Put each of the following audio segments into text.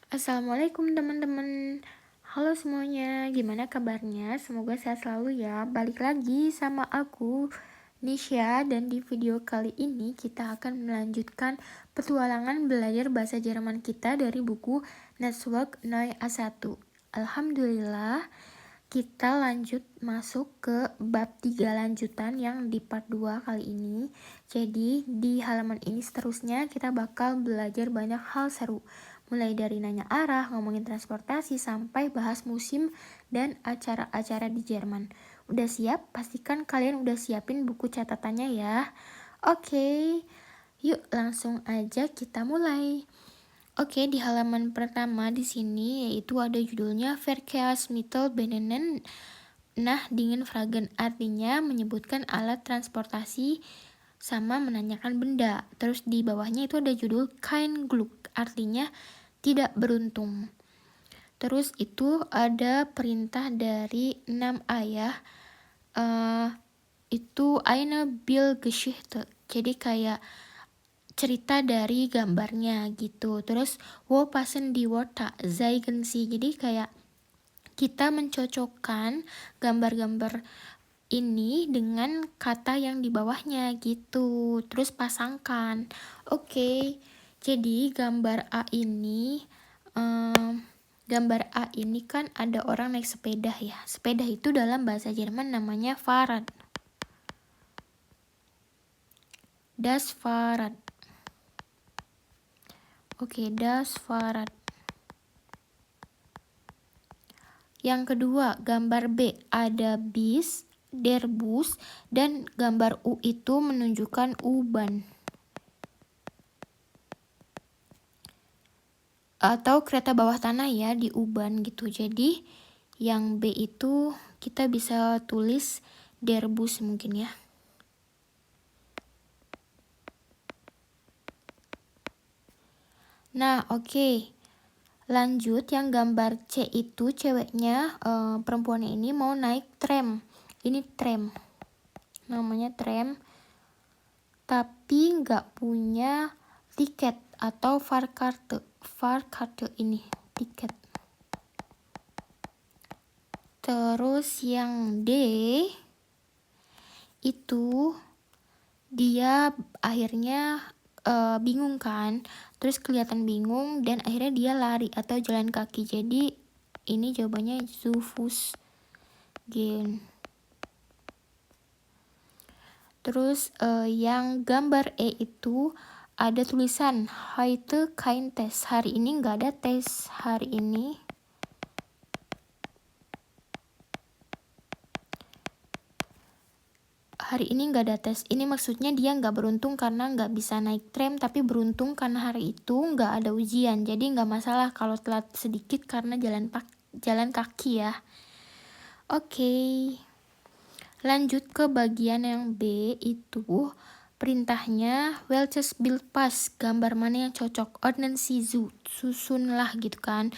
Assalamualaikum teman-teman. Halo semuanya, gimana kabarnya? Semoga sehat selalu ya. Balik lagi sama aku, Nisha, dan di video kali ini kita akan melanjutkan petualangan belajar bahasa Jerman kita dari buku Network Neu A1. Alhamdulillah, kita lanjut masuk ke bab 3 lanjutan yang di part 2 kali ini. Jadi di halaman ini seterusnya kita bakal belajar banyak hal seru. Mulai dari nanya arah, ngomongin transportasi, sampai bahas musim dan acara-acara di Jerman. Udah siap? Pastikan kalian udah siapin buku catatannya ya. Oke, yuk langsung aja kita mulai. Oke, di halaman pertama di sini yaitu ada judulnya Verkehrsmittel benennen. Nah, dingin fragen artinya menyebutkan alat transportasi sama menanyakan benda. Terus di bawahnya itu ada judul kein Glück, artinya tidak beruntung. Terus itu ada perintah dari 6 ayah, itu eine Bildgeschichte. Jadi kayak cerita dari gambarnya gitu. Terus wo passen die Worte zeigen sie. Jadi kayak kita mencocokkan gambar-gambar ini dengan kata yang di bawahnya gitu. Terus pasangkan. Oke. Jadi gambar A ini kan ada orang naik sepeda ya. Sepeda itu dalam bahasa Jerman namanya Fahrrad. Das Fahrrad. Oke, das Fahrrad. Yang kedua, gambar B ada bis, der Bus, dan gambar U itu menunjukkan U-Bahn. Atau kereta bawah tanah ya, di U-Bahn gitu. Jadi, yang B itu kita bisa tulis der Bus mungkin ya. Nah, oke. Lanjut, yang gambar C itu ceweknya, perempuannya ini mau naik tram. Ini tram. Namanya tram. Tapi nggak punya tiket atau Fahrkarte. Fahrkarte ini, tiket. Terus yang D itu dia akhirnya bingung kan, terus kelihatan bingung dan akhirnya dia lari atau jalan kaki. Jadi ini jawabannya zu Fuß gehen. Terus yang gambar E itu ada tulisan heute kein Test. Hari ini nggak ada tes. Hari ini nggak ada tes. Ini maksudnya dia nggak beruntung karena nggak bisa naik tram, tapi beruntung karena hari itu nggak ada ujian. Jadi nggak masalah kalau telat sedikit karena jalan kaki ya. Oke. Lanjut ke bagian yang B itu perintahnya welches Bild pass, gambar mana yang cocok, ordnen Sie zu, susunlah gitu kan.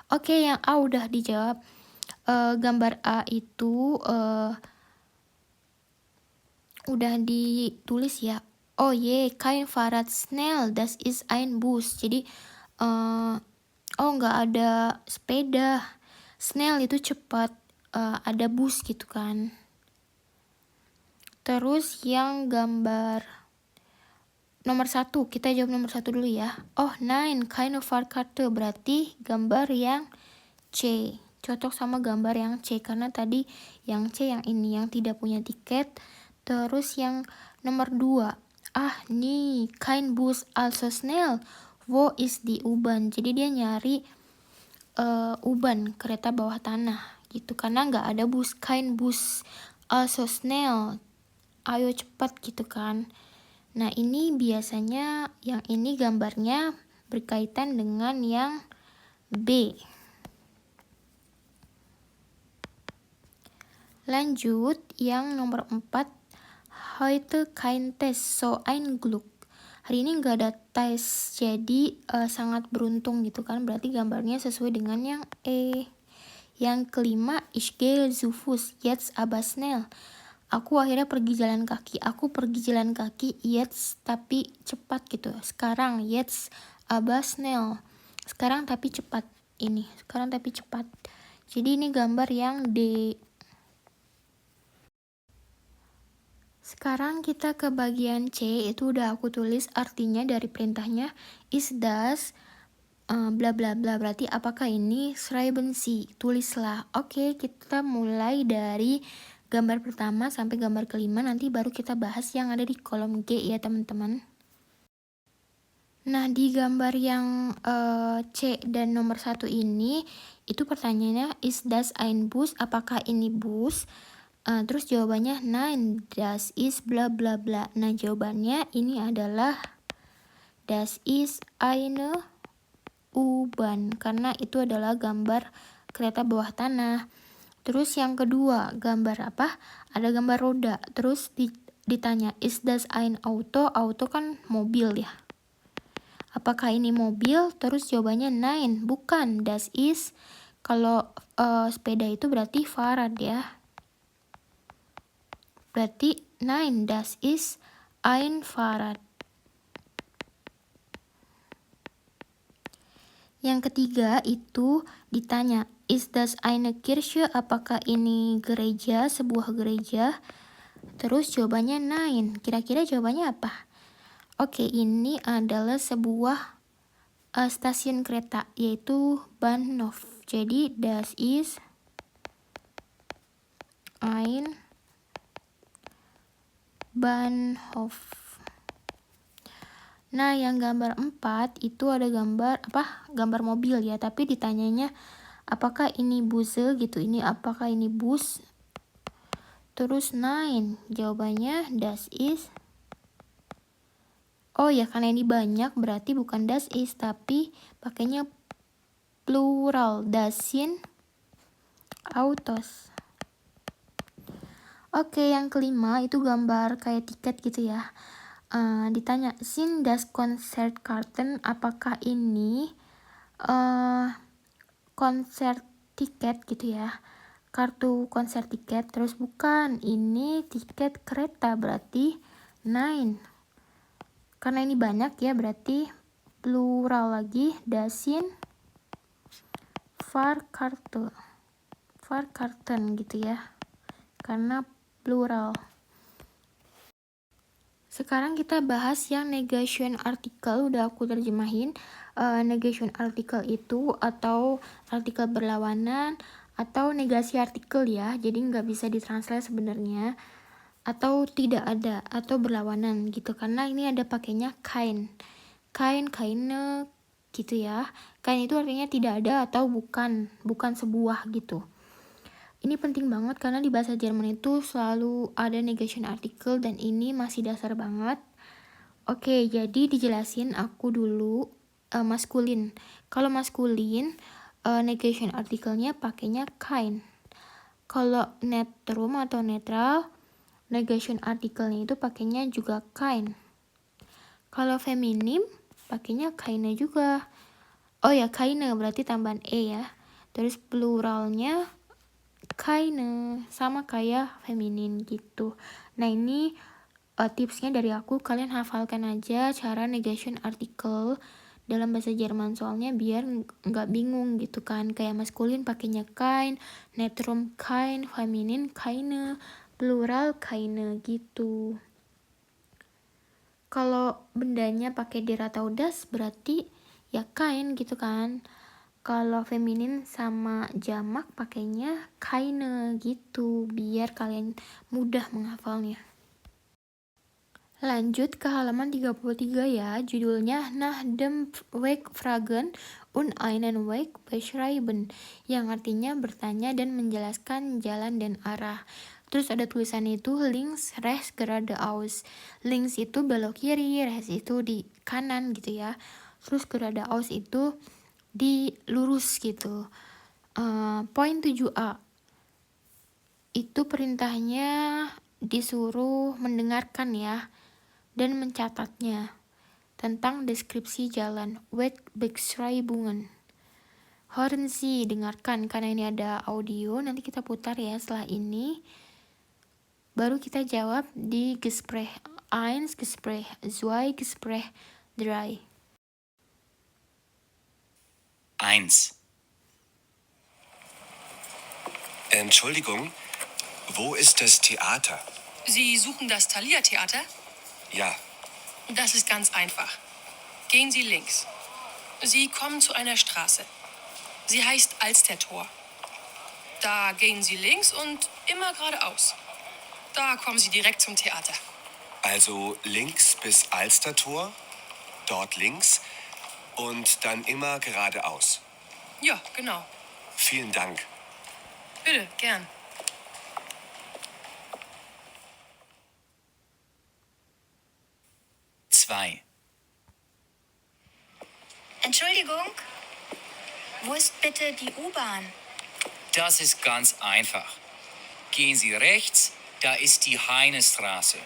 Oke, yang A udah dijawab. Gambar A itu udah ditulis ya. Oh ye, kein Fahrrad schnell, das ist ein Bus. Jadi nggak ada sepeda. Schnell itu cepat, ada bus gitu kan. Terus yang gambar nomor 1, kita jawab nomor 1 dulu ya. Oh, nein, keine Fahrkarte, berarti gambar yang C. Cocok sama gambar yang C, karena tadi yang C yang ini, yang tidak punya tiket. Terus yang nomor 2, nih, kein Bus, also schnell, wo ist die U-Bahn? Jadi dia nyari U-Bahn, kereta bawah tanah gitu, karena nggak ada bus, kein Bus, also schnell, ayo cepat gitu kan. Nah, ini biasanya yang ini gambarnya berkaitan dengan yang B. Lanjut, yang nomor 4, heute kein Test, so ein Glück. Hari ini nggak ada tes, jadi sangat beruntung gitu kan. Berarti gambarnya sesuai dengan yang E. Yang kelima, ich gehe zu Fuß, jetzt aber schnell. Aku akhirnya pergi jalan kaki, jetzt tapi cepat gitu. Sekarang, jetzt aber schnell. Sekarang tapi cepat. Jadi ini gambar yang D. Sekarang kita ke bagian C, itu udah aku tulis artinya dari perintahnya is das bla bla bla, berarti apakah ini schreiben Sie, tulislah. Oke, kita mulai dari gambar pertama sampai gambar kelima, nanti baru kita bahas yang ada di kolom G ya teman-teman. Nah, di gambar yang C dan nomor 1 ini, itu pertanyaannya is das ein Bus, apakah ini bus? Terus jawabannya nein, das ist bla bla bla. Nah, jawabannya ini adalah das ist eine U-Bahn, karena itu adalah gambar kereta bawah tanah. Terus yang kedua, gambar apa? Ada gambar roda. Terus ditanya, is das ein Auto? Auto kan mobil ya. Apakah ini mobil? Terus jawabannya nein, bukan. Das ist, kalau sepeda itu berarti Fahrrad ya. Berarti nein, das ist ein Fahrrad. Yang ketiga itu ditanya, is das eine Kirche? Apakah ini gereja, sebuah gereja? Terus jawabannya nein. Kira-kira jawabannya apa? Oke, ini adalah sebuah stasiun kereta, yaitu Bahnhof. Jadi das ist ein Bahnhof. Nah, yang gambar 4 itu ada gambar apa? Gambar mobil ya, tapi ditanyanya apakah ini Busse gitu. Ini apakah ini bus? Terus nein, jawabannya das ist. Oh ya, karena ini banyak berarti bukan das ist tapi pakainya plural, das sind Autos. Oke, yang kelima itu gambar kayak tiket gitu ya. Ditanya, sind das Konzertkarten, apakah ini konser tiket gitu ya, kartu konser tiket. Terus bukan, ini tiket kereta, berarti nein. Karena ini banyak ya, berarti plural lagi, das sind Fahrkarten gitu ya, karena plural. Sekarang kita bahas yang negation article, udah aku terjemahin. Negation article itu atau artikel berlawanan atau negasi artikel ya, jadi nggak bisa ditranslate sebenarnya, atau tidak ada atau berlawanan gitu, karena ini ada pakainya keine gitu ya. Keine itu artinya tidak ada atau bukan sebuah gitu. Ini penting banget karena di bahasa Jerman itu selalu ada negation article dan ini masih dasar banget. Oke, jadi dijelasin aku dulu maskulin. Kalau maskulin negation artikelnya pakainya keine. Kalau netrum atau netral, negation artikelnya itu pakainya juga keine. Kalau feminim pakainya keine juga. Oh ya, keine berarti tambahan e ya. Terus pluralnya keine, sama kayak feminin gitu. Nah, ini tipsnya dari aku, kalian hafalkan aja cara negation article dalam bahasa Jerman, soalnya biar nggak bingung gitu kan. Kayak maskulin pakainya kein, netrum kein, feminin keine, plural keine gitu. Kalau bendanya pakai der atau das berarti ya kein gitu kan. Kalau feminin sama jamak pakainya keine gitu, biar kalian mudah menghafalnya. Lanjut ke halaman 33 ya, judulnya Nach dem Weg fragen und einen Weg beschreiben, yang artinya bertanya dan menjelaskan jalan dan arah. Terus ada tulisan itu links, rechts, geradeaus. Links itu belok kiri, rechts itu di kanan gitu ya. Terus geradeaus itu di lurus gitu. Poin 7a itu perintahnya disuruh mendengarkan ya dan mencatatnya tentang deskripsi jalan. Wegbeschreibungen. Hören Sie, dengarkan, karena ini ada audio, nanti kita putar ya setelah ini. Baru kita jawab di Gespräch 1, Gespräch 2, Gespräch 3. 1. Entschuldigung, wo ist das Theater? Sie suchen das Thalia-Theater? Ja, Das ist ganz einfach. Gehen Sie links. Sie kommen zu einer Straße. Sie heißt Alstertor. Da gehen Sie links und immer geradeaus. Da kommen Sie direkt zum Theater. also links bis Alstertor, dort links und dann immer geradeaus. Ja, genau. Vielen Dank. Bitte, gern. Zwei. Entschuldigung, wo ist bitte die U-Bahn? Das ist ganz einfach. Gehen Sie rechts, da ist die Heinestraße.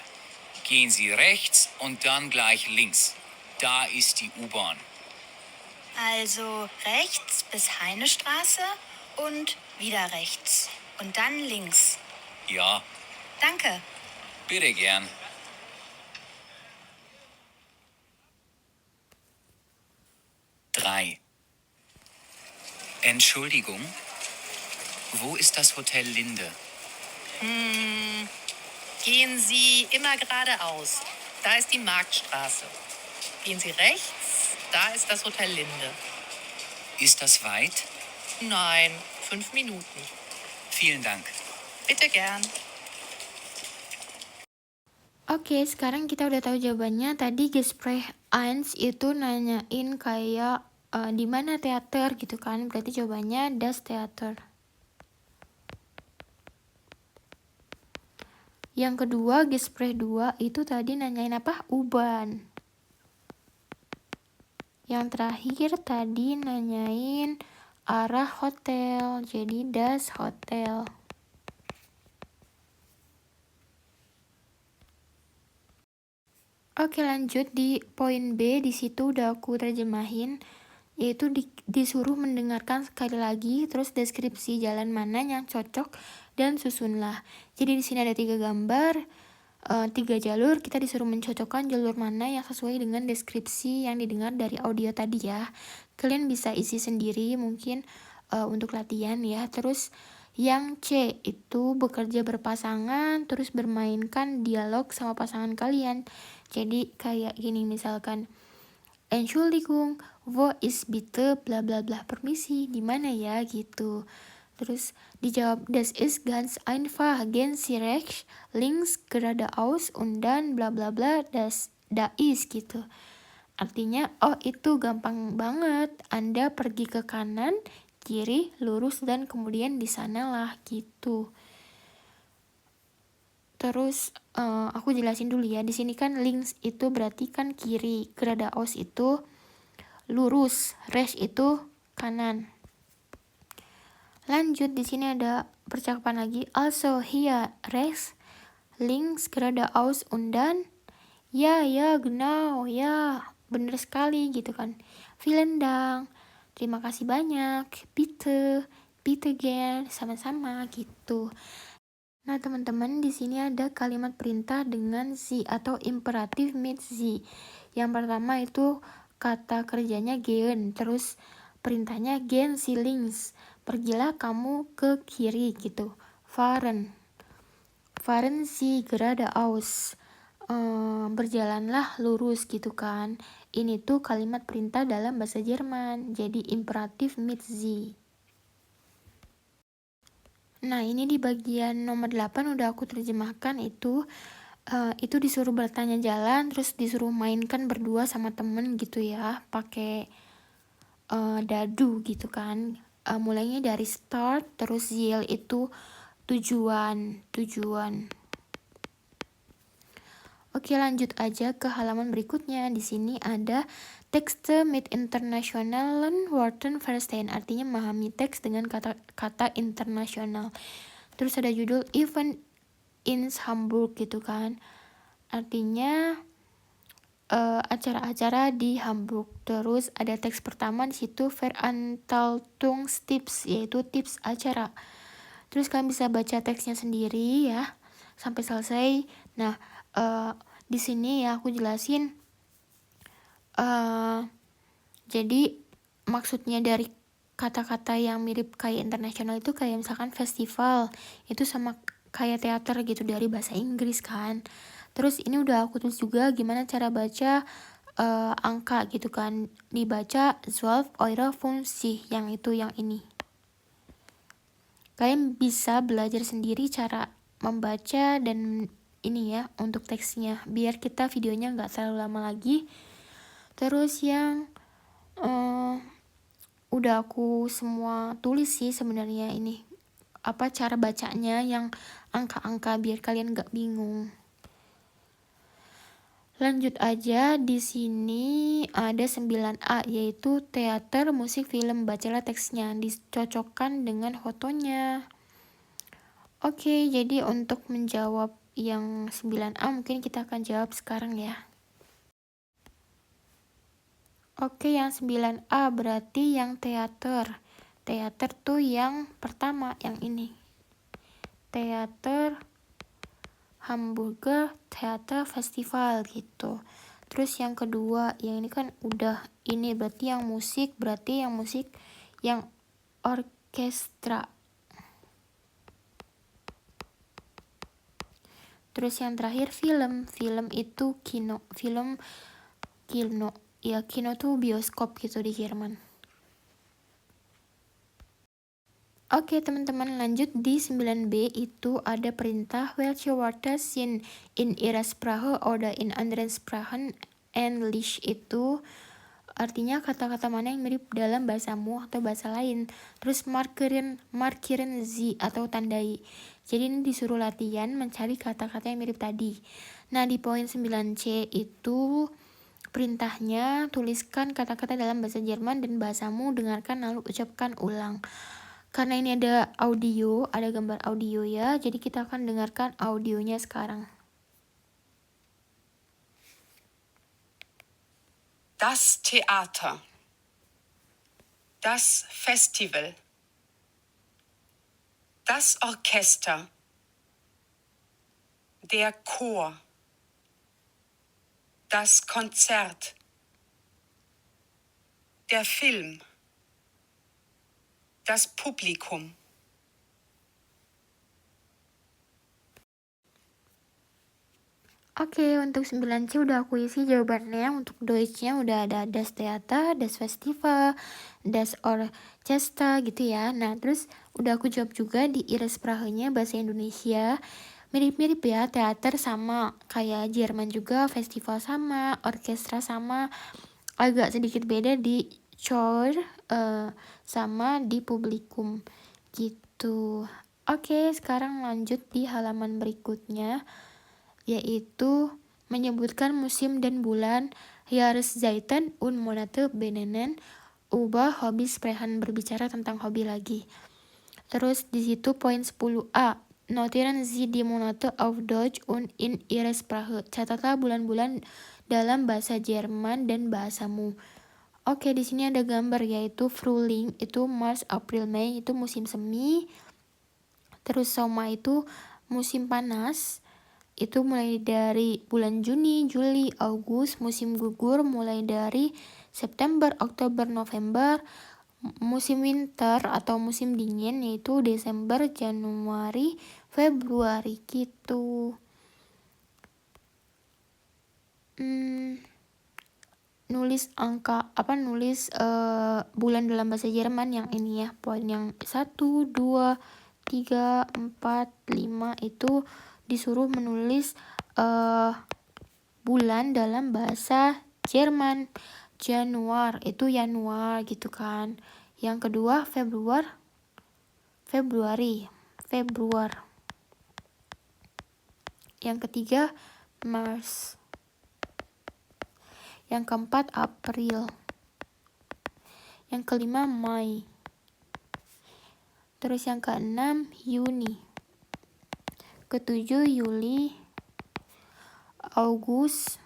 Gehen Sie rechts und dann gleich links. Da ist die U-Bahn. Also rechts bis Heinestraße und wieder rechts. Und dann links. Ja, Danke. bitte gern. Drei. Entschuldigung, wo ist das Hotel Linde? Gehen Sie immer geradeaus. Da ist die Marktstraße. Gehen Sie rechts, da ist das Hotel Linde. Ist das weit? Nein, 5 Minuten. Vielen Dank. Bitte gern. Oke, sekarang kita udah tahu jawabannya. Tadi Gespräch 1 itu nanyain kayak di mana teater gitu kan. Berarti jawabannya das Theater. Yang kedua, Gespräch 2 itu tadi nanyain apa? U-Bahn. Yang terakhir tadi nanyain arah hotel. Jadi das Hotel. Oke, lanjut di poin B. Di situ udah aku terjemahin, yaitu disuruh mendengarkan sekali lagi, terus deskripsi jalan mana yang cocok dan susunlah. Jadi di sini ada 3 gambar, 3 jalur. Kita disuruh mencocokkan jalur mana yang sesuai dengan deskripsi yang didengar dari audio tadi ya. Kalian bisa isi sendiri mungkin untuk latihan ya. Terus yang C itu bekerja berpasangan, terus bermainkan dialog sama pasangan kalian. Jadi kayak gini misalkan, Entschuldigung, wo ist bitte bla bla bla, permisi, di mana ya gitu. Terus dijawab, das ist ganz einfach, gehen Sie rechts, links, geradeaus und dann bla bla bla, da ist gitu. Artinya, oh itu gampang banget, Anda pergi ke kanan, kiri, lurus, dan kemudian di sanalah gitu. Terus aku jelasin dulu ya. Di sini kan links itu berarti kan kiri, geradeaus itu lurus, rechts itu kanan. Lanjut, di sini ada percakapan lagi. Also hier rechts, links, geradeaus und dann. Ya, genau, ya, bener sekali gitu kan. Vielen Dank, terima kasih banyak. Bitte gern, sama-sama gitu. Nah, teman-teman, di sini ada kalimat perintah dengan sie atau imperatif mit sie. Yang pertama itu kata kerjanya gehen, terus perintahnya gehen Sie links. Pergilah kamu ke kiri gitu. Fahren Sie geradeaus. Berjalanlah lurus gitu kan. Ini tuh kalimat perintah dalam bahasa Jerman. Jadi imperatif mit sie. Nah, ini di bagian nomor 8 udah aku terjemahkan itu disuruh bertanya jalan, terus disuruh mainkan berdua sama temen gitu ya, pakai dadu gitu kan. Mulainya dari start, terus Ziel itu tujuan. Oke, lanjut aja ke halaman berikutnya. Di sini ada Texte mit internationalen Worten verstehen, artinya memahami teks dengan kata internasional. Terus ada judul Event in Hamburg gitu kan, artinya acara-acara di Hamburg. Terus ada teks pertama di situ Veranstaltungstipps, yaitu tips acara. Terus kalian bisa baca teksnya sendiri ya sampai selesai. Nah, di sini ya aku jelasin. Jadi maksudnya dari kata-kata yang mirip kayak internasional itu kayak misalkan festival, itu sama kayak teater gitu dari bahasa Inggris kan. Terus ini udah aku tulis juga gimana cara baca angka gitu kan, dibaca 12,50, yang itu yang ini. Kalian bisa belajar sendiri cara membaca dan ini ya untuk teksnya, biar kita videonya nggak terlalu lama lagi. Terus yang udah aku semua tulis sih sebenarnya ini apa cara bacanya yang angka-angka biar kalian nggak bingung. Lanjut aja, di sini ada 9A yaitu teater, musik, film. Bacalah teksnya, dicocokkan dengan fotonya. Oke, jadi untuk menjawab yang 9A mungkin kita akan jawab sekarang ya. Oke, yang 9A berarti yang teater. Teater tuh yang pertama, yang ini. Teater Hamburger Theater Festival gitu. Terus yang kedua, yang ini kan udah ini berarti yang musik yang orkestra. Terus yang terakhir film itu kino, ya kino tuh bioskop gitu di Jerman. Oke teman-teman, lanjut di 9B itu ada perintah welche Wörter sind in ihrer Sprache oder in anderen Sprachen ähnlich, itu artinya kata-kata mana yang mirip dalam bahasamu atau bahasa lain. Terus markieren sie atau tandai. Jadi ini disuruh latihan mencari kata-kata yang mirip tadi. Nah di poin 9C itu perintahnya tuliskan kata-kata dalam bahasa Jerman dan bahasamu, dengarkan lalu ucapkan ulang. Karena ini ada audio, ada gambar audio ya, jadi kita akan dengarkan audionya sekarang. Das Theater, das Festival, das Orchester, der Chor, das Konzert, der Film, das Publikum. Oke, untuk 9C udah aku isi jawabannya. Untuk Deutsch-nya udah ada das Theater, das Festival, das Orchester gitu ya. Nah, terus udah aku jawab juga di ihre Sprache-nya bahasa Indonesia. Mirip-mirip ya, teater sama kayak Jerman juga, festival sama, orkestra sama. Agak sedikit beda di Chor sama di Publikum gitu. Oke, sekarang lanjut di halaman berikutnya, yaitu menyebutkan musim dan bulan, Jahreszeiten und Monate benennen, ubah hobi sprechen, berbicara tentang hobi lagi. Terus di situ poin 10A, notieren Sie die Monate auf Deutsch und in ihrer Sprache. Catatlah bulan-bulan dalam bahasa Jerman dan bahasamu. Oke, di sini ada gambar yaitu Frühling itu Mars, April, Mei itu musim semi. Terus Sommer itu musim panas. Itu mulai dari bulan Juni, Juli, Agustus. Musim gugur mulai dari September, Oktober, November. Musim winter atau musim dingin yaitu Desember, Januari, Februari gitu. Nulis bulan dalam bahasa Jerman yang ini ya, poin yang 1, 2, 3, 4, 5 itu disuruh menulis bulan dalam bahasa Jerman. Januar itu Januar gitu kan. Yang kedua Februari. Yang ketiga Mars. Yang keempat April. Yang kelima Mei. Terus yang keenam Juni. Ketujuh Juli, Agustus,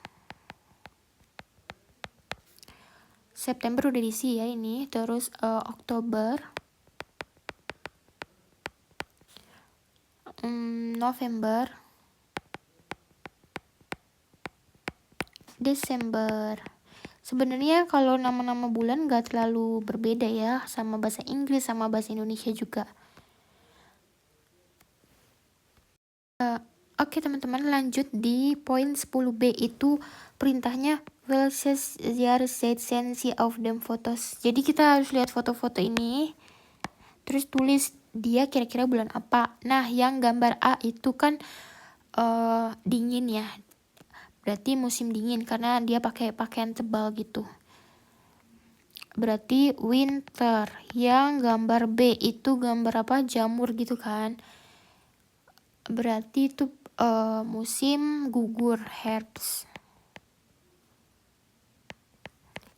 September udah diisi ya ini. Terus Oktober, November, Desember. Sebenarnya kalau nama-nama bulan gak terlalu berbeda ya sama bahasa Inggris sama bahasa Indonesia juga. Oke teman-teman, lanjut di poin 10B itu perintahnya welches Jahreszeit of them photos. Jadi kita harus lihat foto-foto ini, terus tulis dia kira-kira bulan apa. Nah, yang gambar A itu kan dingin ya, berarti musim dingin karena dia pakai pakaian tebal gitu. Berarti winter. Yang gambar B itu gambar apa? Jamur gitu kan. Berarti itu musim gugur, herbst.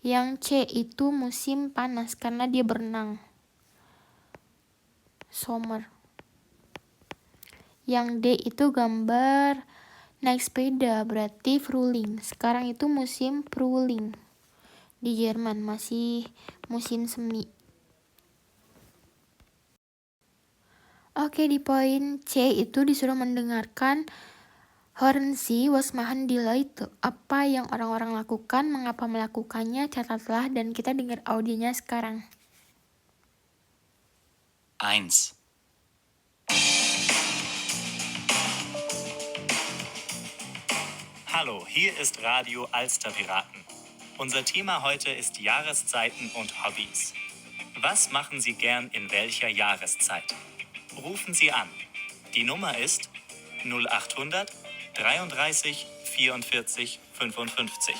Yang C itu musim panas karena dia berenang, summer. Yang D itu gambar naik sepeda, berarti Frühling. Sekarang itu musim Frühling di Jerman, masih musim semi. Oke, di poin C itu disuruh mendengarkan Hören Sie, was machen die Leute? Apa yang orang-orang lakukan, mengapa melakukannya, catatlah, dan kita dengar audionya sekarang. 1. Hallo, hier ist Radio Alster Piraten. Unser Thema heute ist Jahreszeiten und Hobbys. Was machen Sie gern in welcher Jahreszeit? Rufen Sie an. Die Nummer ist 0800 33 44 55.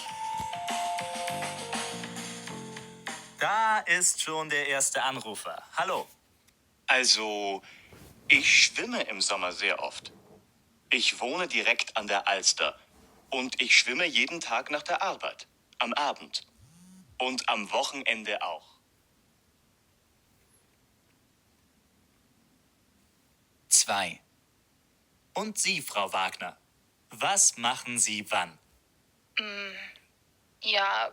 Da ist schon der erste Anrufer. Hallo. Also, ich schwimme im Sommer sehr oft. Ich wohne direkt an der Alster und ich schwimme jeden Tag nach der Arbeit, am Abend und am Wochenende auch. 2. Und Sie, Frau Wagner, was machen Sie wann? Ja,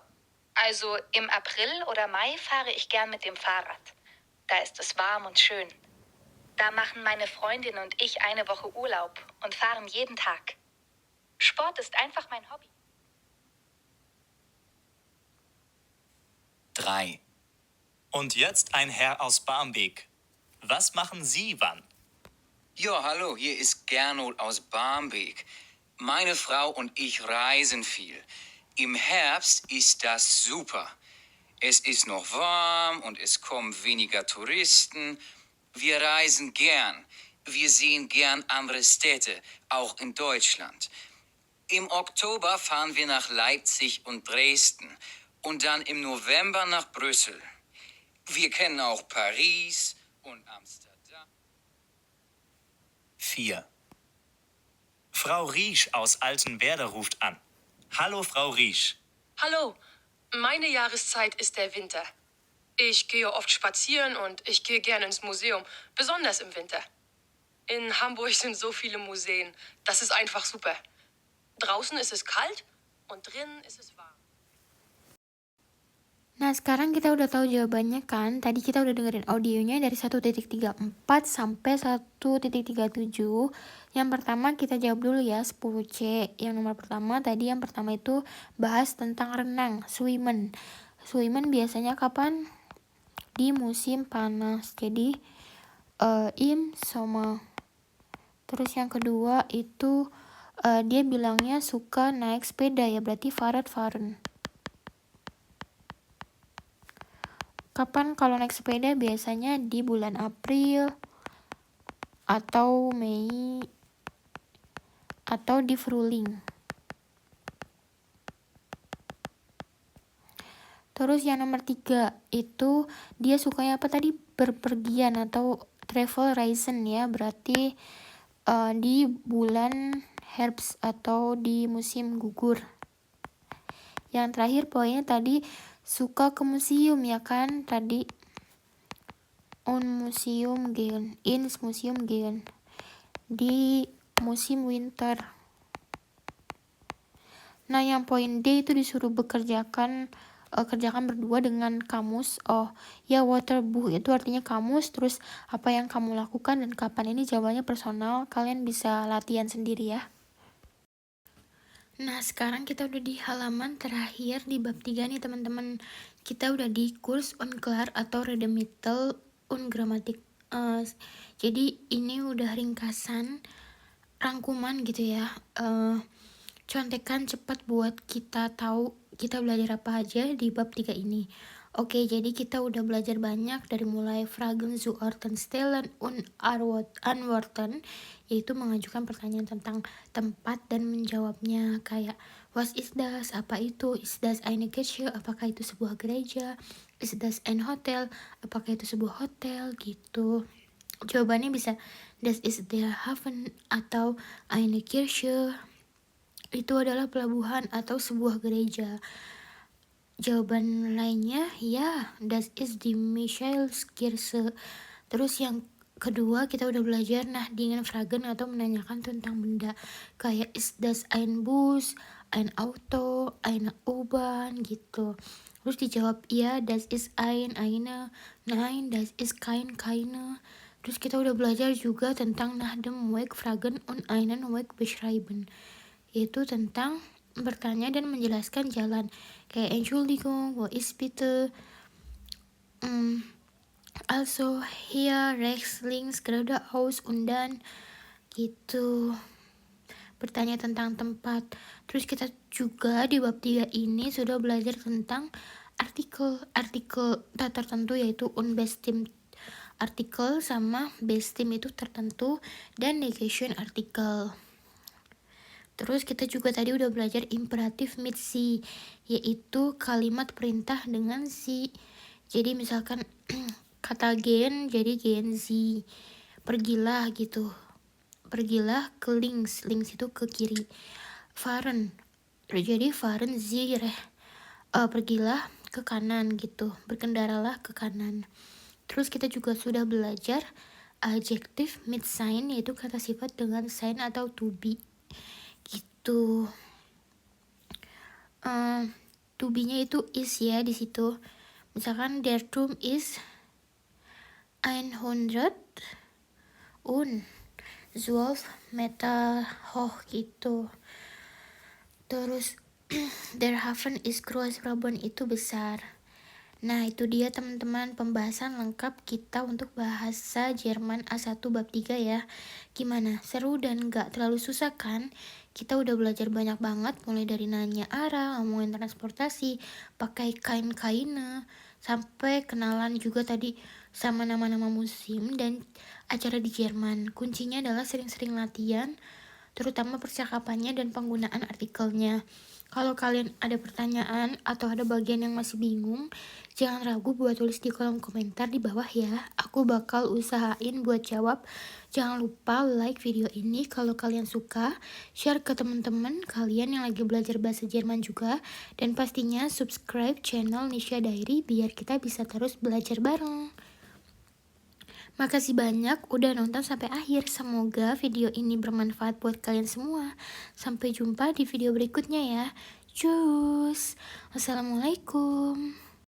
also im April oder Mai fahre ich gern mit dem Fahrrad. Da ist es warm und schön. Da machen meine Freundin und ich eine Woche Urlaub und fahren jeden Tag. Sport ist einfach mein Hobby. 3. Und jetzt ein Herr aus Barmbek. Was machen Sie wann? Ja, hallo, hier ist Gernot aus Barmbek. Meine Frau und ich reisen viel. Im Herbst ist das super. Es ist noch warm und es kommen weniger Touristen. Wir reisen gern. Wir sehen gern andere Städte, auch in Deutschland. Im Oktober fahren wir nach Leipzig und Dresden und dann im November nach Brüssel. Wir kennen auch Paris und Amsterdam. 4. Frau Riesch aus Altenwerder ruft an. Hallo, Frau Riesch. Hallo, meine Jahreszeit ist der Winter. Ich gehe oft spazieren und ich gehe gerne ins Museum, besonders im Winter. In Hamburg sind so viele Museen. Das ist einfach super. Draußen ist es kalt und drinnen ist es warm. Nah, sekarang kita udah tahu jawabannya kan? Tadi kita udah dengerin audionya dari 1.34 sampai 1.37. Yang pertama kita jawab dulu ya, 10C. Yang nomor pertama tadi, yang pertama itu bahas tentang renang, swimmen. Swimmen biasanya kapan? Di musim panas. Jadi im sommer. Terus yang kedua itu dia bilangnya suka naik sepeda ya, berarti fahren. Kapan kalau naik sepeda? Biasanya di bulan April atau Mei atau di Frühling. Terus yang nomor 3 itu dia sukanya apa tadi? Berpergian atau travel reisen ya, berarti di bulan Herbst atau di musim gugur. Yang terakhir poinnya tadi suka ke museum ya kan, tadi museum gehen, ins Museum gehen, di musim winter. Nah, yang poin D itu disuruh kerjakan berdua dengan kamus. Oh ya, Wörterbuch itu artinya kamus, terus apa yang kamu lakukan dan kapan, ini jawabannya personal, kalian bisa latihan sendiri ya. Nah, sekarang kita udah di halaman terakhir di bab 3 nih teman-teman. Kita udah di kurs unklar atau Redemitel Ungrammatik. Jadi ini udah ringkasan, rangkuman gitu ya. Contekan cepat buat kita tahu kita belajar apa aja di bab 3 ini. Oke, jadi kita udah belajar banyak dari mulai Fragen zu Orten stellen und antworten, yaitu mengajukan pertanyaan tentang tempat dan menjawabnya, kayak was ist das, apa itu, ist das eine Kirche, apakah itu sebuah gereja, ist das ein Hotel, apakah itu sebuah hotel, gitu. Jawabannya bisa das ist der Hafen atau eine Kirche, itu adalah pelabuhan atau sebuah gereja. Jawaban lainnya ya das ist die Michaelskirche. Terus yang kedua kita udah belajar nah dengan Fragen atau menanyakan tentang benda, kayak ist das ein Bus, ein Auto, eine U-Bahn gitu. Terus dijawab iya das ist eine, nein das ist keine. Terus kita udah belajar juga tentang nach dem Weg fragen und einen Weg beschreiben, yaitu tentang bertanya dan menjelaskan jalan, kayak Entschuldigung, wo ist bitte, also hier rechts links geradeaus und dann, gitu. Bertanya tentang tempat. Terus kita juga di bab 3 ini sudah belajar tentang artikel tak tertentu, yaitu unbestimmt artikel sama bestimmt itu tertentu, dan negation artikel. Terus kita juga tadi udah belajar imperatif mit si, yaitu kalimat perintah dengan si. Jadi misalkan kata gehen jadi gehen si, pergilah gitu, pergilah ke links itu ke kiri. Fahren jadi fahren sie pergilah ke kanan gitu, berkendaralah ke kanan. Terus kita juga sudah belajar adjektif mit sein, yaitu kata sifat dengan sein atau to be gitu. To be-nya itu is ya di situ. Misalkan der Turm ist 112 Meter hoch gitu. Terus der Hafen ist groß, pelabuhan itu besar. Nah, itu dia teman-teman pembahasan lengkap kita untuk bahasa Jerman A1 bab 3 ya. Gimana? Seru dan gak terlalu susah kan? Kita udah belajar banyak banget, mulai dari nanya arah, ngomongin transportasi, pakai kain-kainnya, sampai kenalan juga tadi sama nama-nama musim dan acara di Jerman. Kuncinya adalah sering-sering latihan, terutama percakapannya dan penggunaan artikelnya. Kalau kalian ada pertanyaan atau ada bagian yang masih bingung, jangan ragu buat tulis di kolom komentar di bawah ya. Aku bakal usahain buat jawab. Jangan lupa like video ini kalau kalian suka, share ke teman-teman kalian yang lagi belajar bahasa Jerman juga, dan pastinya subscribe channel Nisha Diary biar kita bisa terus belajar bareng. Makasih banyak udah nonton sampai akhir. Semoga video ini bermanfaat buat kalian semua. Sampai jumpa di video berikutnya ya. Cus. Wassalamualaikum.